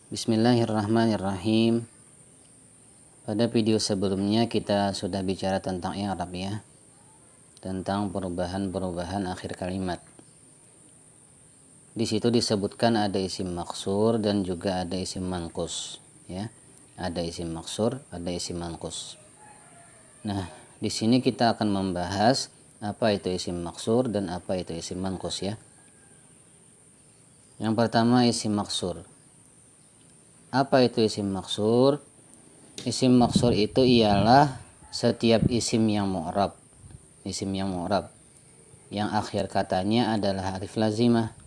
Bismillahirrahmanirrahim. Pada video sebelumnya kita sudah bicara tentang i'rab ya, tentang perubahan-perubahan akhir kalimat. Di situ disebutkan ada isim maksur dan juga ada isim manqus ya. Ada isim maksur, ada isim manqus. Nah, di sini kita akan membahas apa itu isim maksur dan apa itu isim manqus ya. Yang pertama isim maksur. Apa itu isim maksur? Isim maksur itu ialah setiap isim yang mu'rab. Isim yang mu'rab yang akhir katanya adalah alif lazimah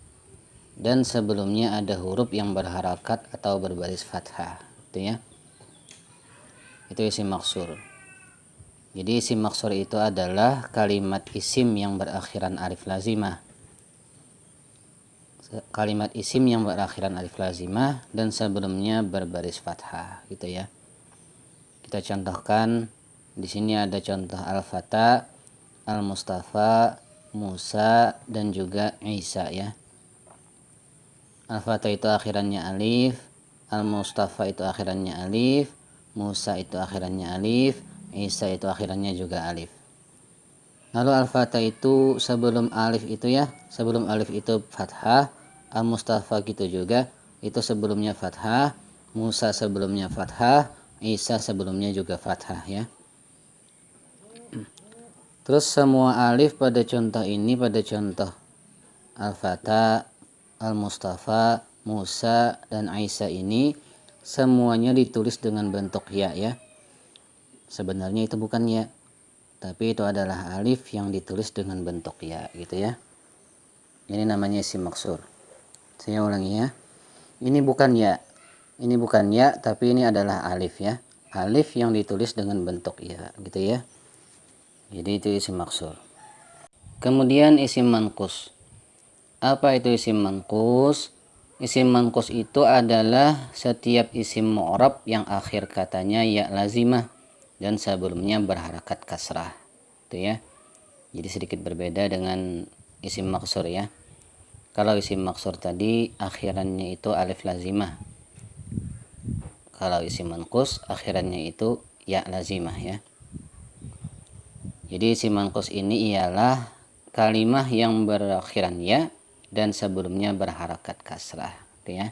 dan sebelumnya ada huruf yang berharakat atau berbaris fathah. Itu ya. Itu isim maksur. Jadi isim maksur itu adalah kalimat isim yang berakhiran alif lazimah. Kalimat isim yang berakhiran alif lazimah dan sebelumnya berbaris fathah, gitu ya. Kita contohkan di sini ada contoh al-fata, al-mustafa, Musa dan juga Isa ya. Al-fata itu akhirannya alif, al-mustafa itu akhirannya alif, Musa itu akhirannya alif, Isa itu akhirannya juga alif. Lalu al-fata itu sebelum alif itu ya, sebelum alif itu fathah, al-mustafa gitu juga, itu sebelumnya fathah, Musa sebelumnya fathah, Isa sebelumnya juga fathah ya. Terus semua alif pada contoh ini, pada contoh al-fata, al-mustafa, Musa dan Isa ini semuanya ditulis dengan bentuk ya ya. Sebenarnya itu bukan ya, tapi itu adalah alif yang ditulis dengan bentuk ya gitu ya. Ini namanya isim maksur. Saya ulangi ya. Ini bukan ya. Ini bukan ya, tapi ini adalah alif ya. Alif yang ditulis dengan bentuk ya, gitu ya. Jadi itu isim maksur. Kemudian isim manqus. Apa itu isim manqus? Isim manqus itu adalah setiap isim mu'rab yang akhir katanya ya lazimah dan sebelumnya berharakat kasrah. Itu ya. Jadi sedikit berbeda dengan isim maksur ya. Kalau isim maksur tadi akhirannya itu alif lazimah. Kalau isim manqus akhirannya itu ya lazimah ya. Jadi isim manqus ini ialah kalimah yang berakhiran ya dan sebelumnya berharakat kasrah, gitu ya.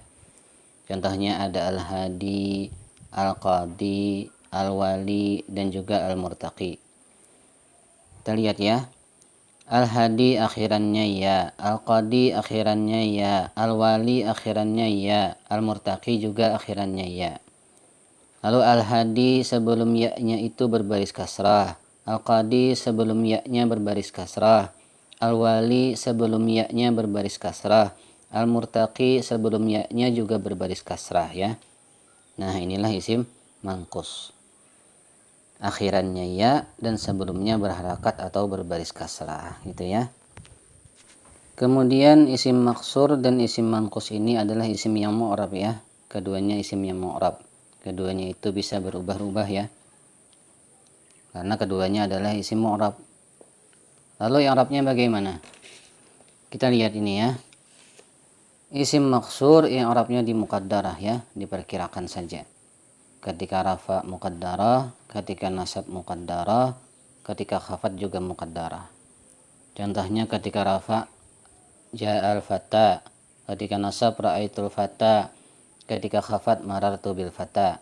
Contohnya ada al-hadi, al-qadi, al-wali dan juga al-murtaqi. Kita lihat ya. Al-hadi akhirannya ya, al-qadi akhirannya ya, al-wali akhirannya ya, al-murtaqi juga akhirannya ya. Lalu al-hadi sebelum ya-nya itu berbaris kasrah, al-qadi sebelum ya-nya berbaris kasrah, al-wali sebelum ya-nya berbaris kasrah, al-murtaqi sebelum ya-nya juga berbaris kasrah ya. Nah, inilah isim manqus. Akhirannya ya dan sebelumnya berharakat atau berbaris kasrah gitu ya. Kemudian isim maksur dan isim manqus ini adalah isim yang mu'rab ya. Keduanya isim yang mu'rab. Keduanya itu bisa berubah-ubah ya. Karena keduanya adalah isim mu'rab. Lalu i'rabnya bagaimana? Kita lihat ini ya. Isim maksur i'rabnya di muqaddarah ya, diperkirakan saja. Ketika rafa muqaddarah, ketika nasab muqaddarah, ketika khafat juga muqaddarah. Contohnya ketika rafa ja'al fata, ketika nasab ra'aitul fata, ketika khafat marartu bil fata.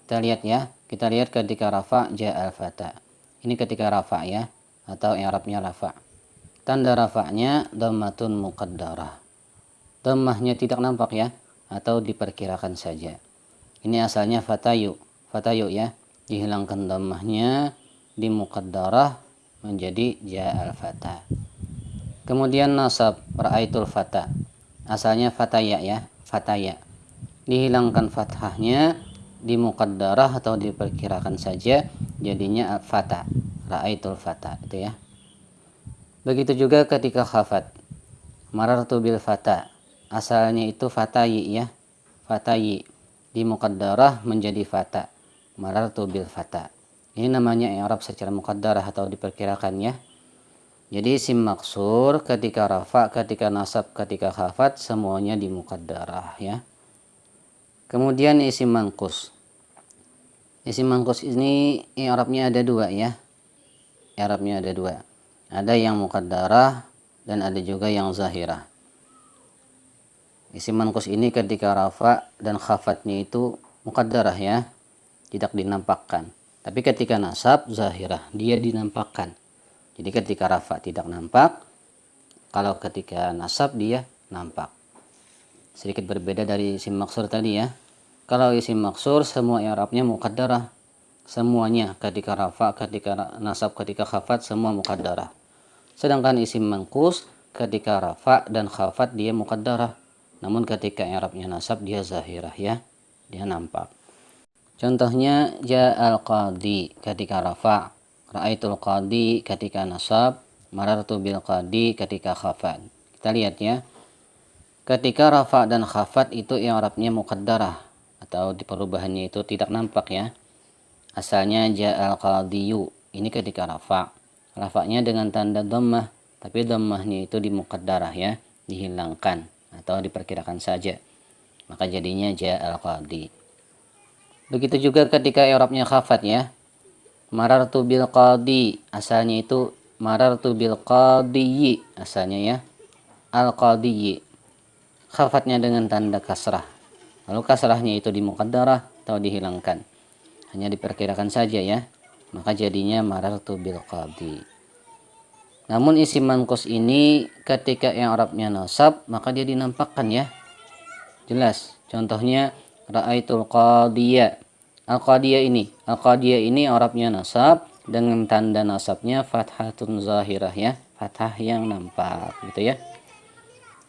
Kita lihat ya, kita lihat ketika rafa ja'al fata. Ini ketika rafa ya, atau i'rabnya rafa. Tanda rafa'nya dhammatun muqaddarah. Dhammahnya tidak nampak ya, atau diperkirakan saja. Ini asalnya fatayu, fatayu ya, dihilangkan dhammahnya di muqaddarah menjadi ja'al fata. Kemudian nasab ra'aitul fata, asalnya fataya ya, fataya, dihilangkan fathahnya di muqaddarah atau diperkirakan saja jadinya fata, ra'aitul fata itu ya. Begitu juga ketika khafat, marartu bil fata, asalnya itu fatayi ya, fatayi, di muqaddarah menjadi fata, marartu bil fata. Ini namanya i'rab secara muqaddarah atau diperkirakan ya. Jadi isim maksur ketika rafa, ketika nasab, ketika khafat semuanya di muqaddarah ya. Kemudian isim mangkus. Isim mangkus ini i'rabnya ada dua ya. I'rabnya ada dua. Ada yang muqaddarah dan ada juga yang zahirah. Isim mangkus ini ketika rafa dan khafatnya itu muqaddarah ya, tidak dinampakkan. Tapi ketika nasab zahirah, dia dinampakkan. Jadi ketika rafa tidak nampak, kalau ketika nasab dia nampak. Sedikit berbeda dari isim maksur tadi ya. Kalau isim maksur semua i'rabnya muqaddarah. Semuanya ketika rafa, ketika nasab, ketika khafat semua muqaddarah. Sedangkan isim mangkus ketika rafa dan khafat dia muqaddarah. Namun ketika i'rabnya nasab dia zahirah ya. Dia nampak. Contohnya ja'al qadi ketika rafa, ra'aitul qadi ketika nasab, marartu bil qadi ketika khafat. Kita lihat ya. Ketika rafa dan khafat itu i'rabnya muqaddarah atau di perubahannya itu tidak nampak ya. Asalnya ja'al qadiyu, ini ketika rafa. Rafa'nya dengan tanda dhammah, tapi dhammahnya itu di muqaddarah ya, dihilangkan atau diperkirakan saja. Maka jadinya ja'al qadi. Begitu juga ketika i'rabnya khafat ya. Marartu bil qadi, asalnya itu marartu bil qadiyyi, asalnya ya. Al qadiyyi. Khafatnya dengan tanda kasrah. Lalu kasrahnya itu di muqaddarah atau dihilangkan. Hanya diperkirakan saja ya. Maka jadinya marartu bil qadi. Namun isim manqus ini ketika i'rabnya nasab maka dia dinampakkan ya. Jelas. Contohnya ra'aitul qadiyya. Al-qadiyya ini i'rabnya nasab dengan tanda nasabnya fathatun zahirah ya. Fathah yang nampak gitu ya.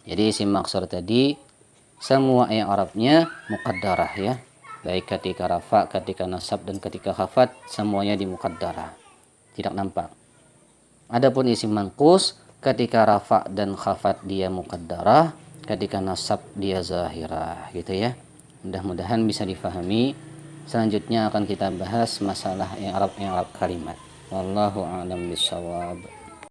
Jadi isim maksur tadi semua i'rabnya muqaddarah ya. Baik ketika rafa, ketika nasab dan ketika khafat semuanya di muqaddarah. Tidak nampak. Adapun isim manqus ketika rafa dan khafat dia muqaddarah, ketika nasab dia zahirah gitu ya. Mudah-mudahan bisa difahami. Selanjutnya akan kita bahas masalah i'rab kalimat. Wallahu a'lam bishawab.